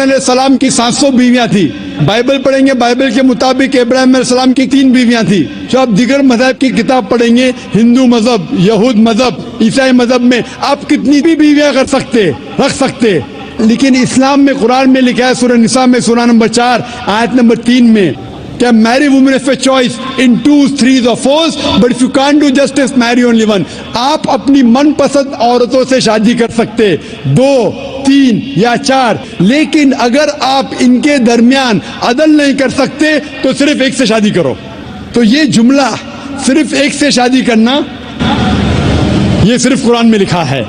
अलैहिस्सलाम की 700 बीवियां थी। बाइबल पढ़ेंगे, बाइबल के मुताबिक इब्राहिम अलैहिस्सलाम की 3 बीवियां थी। जो आप दिगर मजहब की किताब पढ़ेंगे, हिंदू मजहब, यहूद मजहब, ईसाई मजहब में आप कितनी भी बीवियां कर सकते, रख सकते। लेकिन इस्लाम में, कुरान में लिखा है, सूरह निसा में, सूरह नंबर 4 आयत नंबर 3 में, क्या marry women if a choice in 2, 3 or 4, but if you can't do justice marry only one. आप अपनी मनपसंद औरतों से शादी कर सकते, 2, 3 या 4, लेकिन अगर आप इनके दरमियान अदल नहीं कर सकते तो सिर्फ एक से शादी करो। तो ये जुमला, सिर्फ एक से शादी करना, ये सिर्फ कुरान में लिखा है।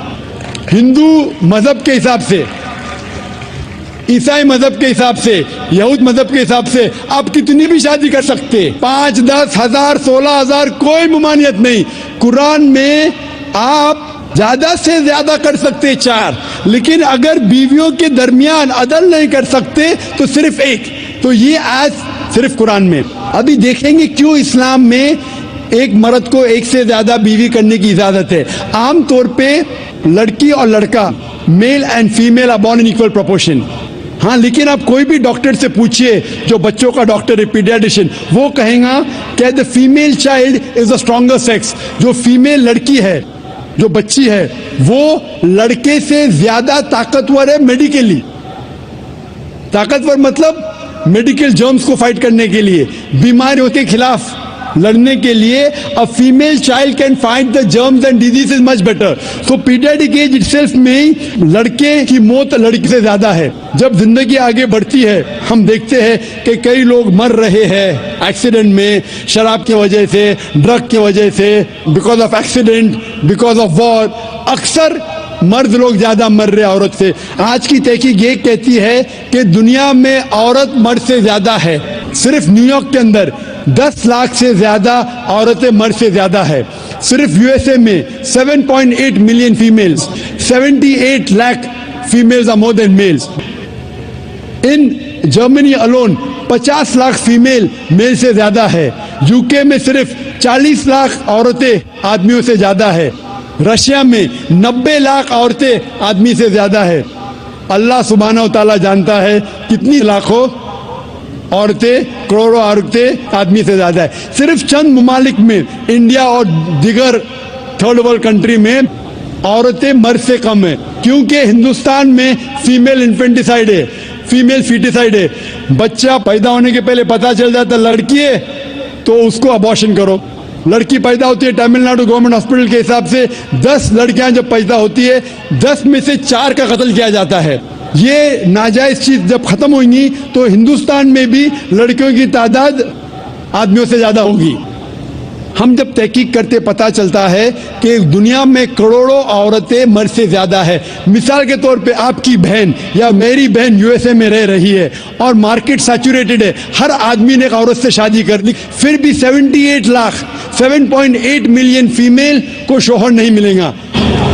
हिंदू मजहब के हिसाब से, ईसाई मजहब के हिसाब से, यहूद मजहब के हिसाब से आप कितनी भी शादी कर सकते, 5, 10, 1000, 16,000, कोई ममानियत नहीं। कुरान में आप ज्यादा से ज्यादा कर सकते 4, लेकिन अगर बीवियों के दरमियान अदल नहीं कर सकते तो सिर्फ एक। तो ये आज सिर्फ कुरान में। अभी देखेंगे क्यों इस्लाम में एक मर्द को एक से ज्यादा बीवी करने की इजाजत है। आमतौर पे लड़की और लड़का, male and female are born in equal proportion. हाँ, लेकिन आप कोई भी डॉक्टर से पूछिए, जो बच्चों का डॉक्टर है, पीडियाट्रिशियन, वो कहेगा कि the female child is the stronger sex. जो फीमेल लड़की है, जो बच्ची है, वो लड़के से ज्यादा ताकतवर है मेडिकली। ताकतवर मतलब मेडिकल जर्म्स को फाइट करने के लिए, बीमारियों के खिलाफ लड़ने के लिए। A female child can fight the germs and disease is much better. So paediatric age itself में लड़के की मौत लड़की से ज्यादा है। जब जिंदगी आगे बढ़ती है, हम देखते हैं कि कई लोग मर रहे हैं एक्सीडेंट में, शराब की वजह से, ड्रग की वजह से, because of accident, because of war. अक्सर मर्द लोग ज्यादा मर रहे औरत से। आज की तहकीक ये कहती है कि दुनिया में औरत मर्द से ज्यादा है। सिर्फ न्यूयॉर्क के अंदर 10 लाख से ज्यादा औरतें मर्द से ज्यादा है। सिर्फ यूएसए में 7.8 million females, 78 lakh females are more than males. In Germany alone 50 lakh female male से ज्यादा है। यूके में सिर्फ 40 लाख औरतें आदमियों से ज्यादा है। रशिया में 90 लाख औरतें आदमी से ज्यादा है। अल्लाह सुब्हानहू व तआला जानता है कितनी लाखों औरतें, करोड़ों औरतें आदमी से ज्यादा है। सिर्फ चंद ममालिक में, इंडिया और दिगर थर्ड वर्ल्ड कंट्री में, औरतें मर्द से कम है। क्योंकि हिंदुस्तान में फीमेल इन्फेंटिसाइड है, फीमेल फीटिसाइड है। बच्चा पैदा होने के पहले पता चल जाता लड़की है तो उसको अबॉर्शन करो। लड़की पैदा होती है, तमिलनाडु गवर्नमेंट हॉस्पिटल के हिसाब से 10 लड़कियां जब पैदा होती है, 10 में से 4 का कत्ल किया जाता है। ये नाजायज चीज जब खत्म होगी तो हिंदुस्तान में भी लड़कियों की तादाद आदमियों से ज्यादा होगी। हम जब तहकीक करते पता चलता है कि दुनिया में करोड़ों औरतें मर्द से ज्यादा है। मिसाल के तौर पे आपकी बहन या मेरी बहन यूएसए में रह रही है और मार्केट सैचुरेटेड है, हर आदमी ने एक औरत से शादी कर ली, फिर भी 78 लाख 7.8 मिलियन फीमेल को शोहर नहीं मिलेगा।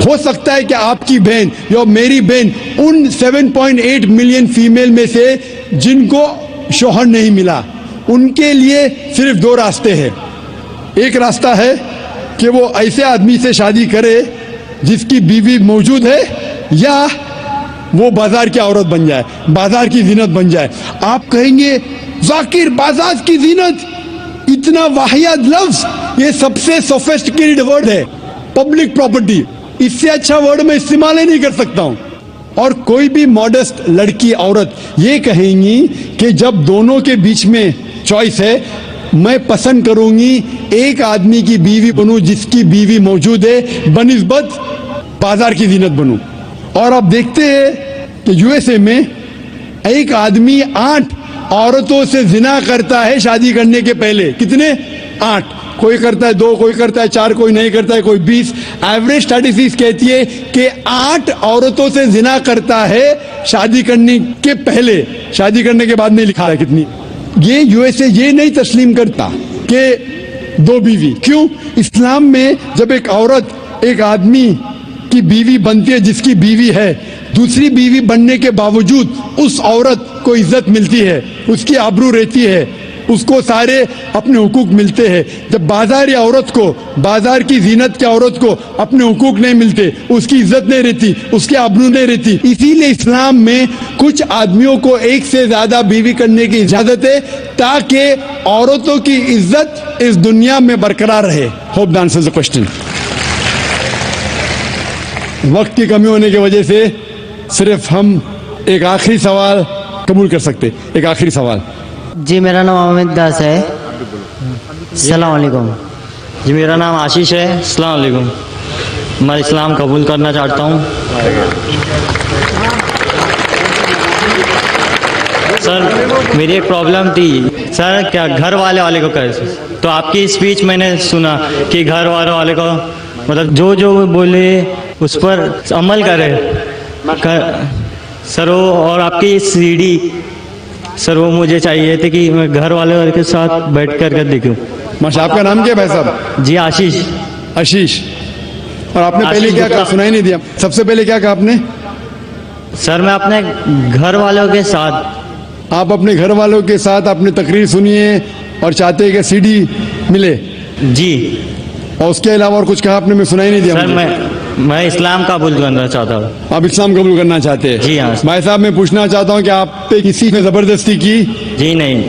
हो सकता है कि आपकी बहन या मेरी बहन उन 7.8 मिलियन फीमेल में से जिनको शोहर नहीं मिला, उनके लिए सिर्फ दो रास्ते हैं। एक रास्ता है कि वो ऐसे आदमी से शादी करे जिसकी बीवी मौजूद है, या वो बाजार की औरत बन जाए, बाजार की जीनत बन जाए। आप कहेंगे जाकिर बाजार की जीनत, इतना वाहियात लफ्ज, ये सबसे सोफिस्टिकेटेड वर्ड है, पब्लिक प्रॉपर्टी, इससे अच्छा वर्ड मैं इस्तेमाल ही नहीं कर सकता हूं। और कोई भी मॉडेस्ट लड़की औरत ये कहेंगी कि जब दोनों के बीच में चॉइस है, मैं पसंद करूंगी एक आदमी की बीवी बनूं जिसकी बीवी मौजूद है बनिस्बत बाजार की जीनत बनूं। और आप देखते हैं कि यूएसए में एक आदमी 8 औरतों से जिना करता है शादी करने के पहले। कितने? 8। कोई करता है 2, कोई करता है 4, कोई नहीं करता है कोई 20। एवरेज स्टैटिस्टिक्स कहती है कि 8 औरतों से जिना करता है शादी करने के पहले, शादी करने के बाद नहीं लिखा है कितनी। ये यूएसए ये नहीं तस्लीम करता कि 2 बीवी। क्यों? इस्लाम में जब एक औरत एक आदमी की बीवी बनती है जिसकी बीवी है, दूसरी बीवी बनने के बावजूद उस औरत को इज्जत मिलती है, उसकी आबरू रहती है, उसको सारे अपने हुकूक मिलते हैं। जब बाजारी औरत को, बाजार की जीनत की औरत को अपने हुकूक नहीं मिलते, उसकी इज्जत नहीं रहती, उसकी आबरू नहीं रहती। इसीलिए इस्लाम में कुछ आदमियों को एक से ज्यादा बीवी करने की इजाजत है ताकि औरतों की इज्जत इस दुनिया में बरकरार रहे। Hope the answers the question. वक्त की कमी होने की वजह से सिर्फ हम एक आखिरी सवाल कबूल कर सकते। एक आखिरी सवाल। जी मेरा नाम अमित दास है। अस्सलाम वालेकुम। जी मेरा नाम आशीष है। अस्सलाम वालेकुम। मैं इस्लाम कबूल करना चाहता हूँ। सर मेरी एक प्रॉब्लम थी सर, क्या घर वाले को कैसे, तो आपकी स्पीच मैंने सुना कि घर वाले को मतलब जो जो बोले उस पर अमल करे सर वो, और आपकी सीडी सर वो मुझे चाहिए थे कि मैं घर वाले के साथ बैठ कर देखूं। माशा, आपका नाम क्या है भाई साहब? जी आशीष। आशीष। और आपने पहले क्या कहा? सुनाई नहीं दिया। सबसे पहले क्या कहा आपने? सर मैं अपने घर वालों के साथ। आप अपने घर वालों के साथ आपने तकरीर सुनी है और चाहते हैं कि सीडी मिले? जी। और उसके अलावा और कुछ कहा आपने? मैं सुनाई नहीं दिया। सर मैं इस्लाम कबूल करना चाहता हूँ। आप इस्लाम कबूल करना चाहते हैं? जी हाँ। भाई साहब मैं पूछना चाहता हूँ कि आप पे किसी ने जबरदस्ती की? जी नहीं।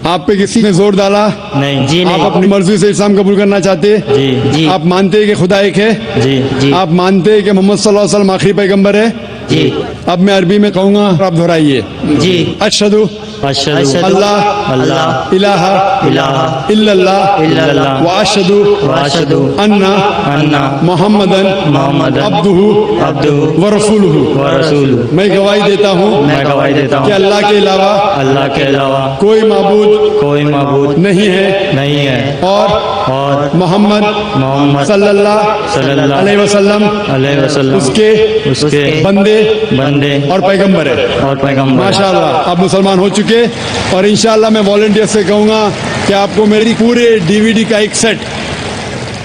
आप पे किसी ने जोर डाला? नहीं। जी नहीं। आप अपनी मर्जी से इस्लाम कबूल करना चाहते हैं? जी जी। आप मानते हैं कि खुदा एक है? जी जी। आप मानते हैं कि मोहम्मद सल्लल्लाहु अलैहि वसल्लम आखिरी पैगंबर है? जी। अब मैं अरबी में कहूँगा, आप दोहराइए। जी। अशहदु अल्लाह इलाहा इल्लल्लाह व अशहदु अन्ना मुहम्मदन अब्दुहु व रसूलुहु। मैं गवाही देता हूँ कि अल्लाह के अलावा कोई माबूद नहीं है और मोहम्मद सल्लल्लाहु अलैहि वसल्लम उसके बंदे और पैगंबर है। माशाअल्लाह आप मुसलमान हो चुके। और इंशाअल्लाह मैं वॉलंटियर से कहूँगा कि आपको मेरी पूरे डीवीडी का एक सेट,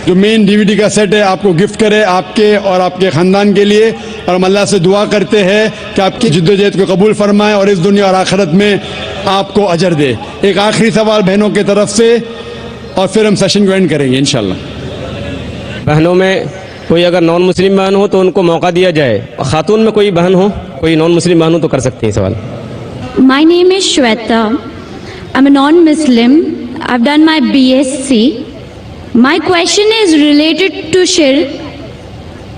जो मेन डीवीडी का सेट है, आपको गिफ्ट करे, आपके और आपके ख़ानदान के लिए। और हम अल्लाह से दुआ करते हैं कि आपकी जिद्दोजहद को कबूल फरमाए और इस दुनिया और आखिरत में आपको अजर दे। एक आखिरी सवाल बहनों की तरफ से और फिर हम सेशन को एंड करेंगे इंशाअल्लाह। बहनों में कोई अगर नॉन मुस्लिम बहन हो तो उनको मौका दिया जाए। खातून में कोई बहन हो, कोई नॉन मुस्लिम बहन हो तो कर सकते हैं सवाल। My name is Shweta. I'm a non-Muslim. I've done my BSc. My question is related to shirk.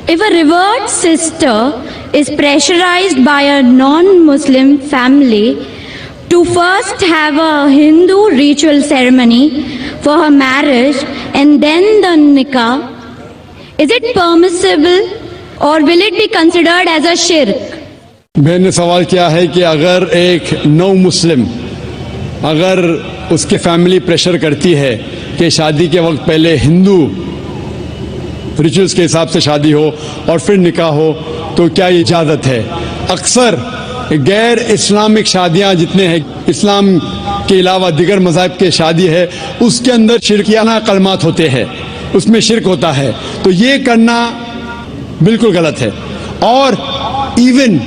If a revered sister is pressurized by a non-Muslim family to first have a Hindu ritual ceremony for her marriage and then the nikah, is it permissible or will it be considered as a shirk? बहन ने सवाल किया है कि अगर एक नौ मुस्लिम, अगर उसके फैमिली प्रेशर करती है कि शादी के वक्त पहले हिंदू रिचुअल्स के हिसाब से शादी हो और फिर निकाह हो, तो क्या ये इजाज़त है? अक्सर गैर इस्लामिक शादियां जितने हैं, इस्लाम के अलावा दिगर मज़ाहिब के शादी है, उसके अंदर शिरकियाना कलमात होते हैं, उसमें शिरक होता है, तो ये करना बिल्कुल गलत है। और इवन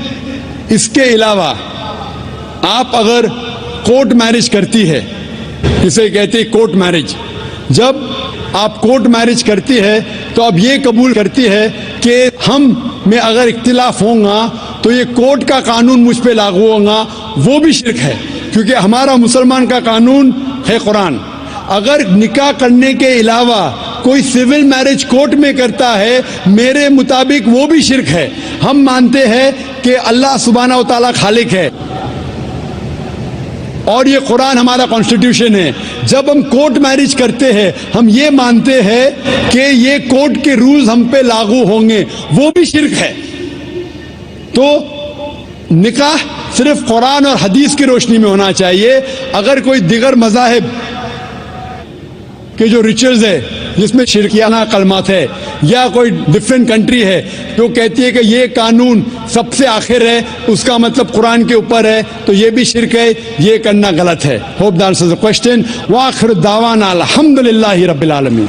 इसके अलावा आप अगर कोर्ट मैरिज करती है, जिसे कहते हैं कोर्ट मैरिज, जब आप कोर्ट मैरिज करती है तो अब ये कबूल करती है कि हम में अगर इख्तिलाफ होगा तो ये कोर्ट का कानून मुझ पे लागू होगा, वो भी शिरक है, क्योंकि हमारा मुसलमान का कानून है कुरान। अगर निकाह करने के अलावा कोई सिविल मैरिज कोर्ट में करता है, मेरे मुताबिक वो भी शिरक है। हम मानते हैं कि अल्लाह सुब्हानहू व तआला खालिक है और ये कुरान हमारा कॉन्स्टिट्यूशन है। जब हम कोर्ट मैरिज करते हैं, हम ये मानते हैं कि ये कोर्ट के रूल्स हम पे लागू होंगे, वो भी शिरक है। तो निकाह सिर्फ कुरान और हदीस की रोशनी में होना चाहिए। अगर कोई दिगर मज़ाहिब के जो रिचुअल्स है जिसमें शिरकियाना कलमात है, या कोई डिफरेंट कंट्री है जो कहती है कि ये कानून सबसे आखिर है, उसका मतलब कुरान के ऊपर है, तो ये भी शिरक है, ये करना गलत है। Hope that answers the question. व आखिर दावाना अल्हम्दुलिल्लाहि रब्बिल आलमीन।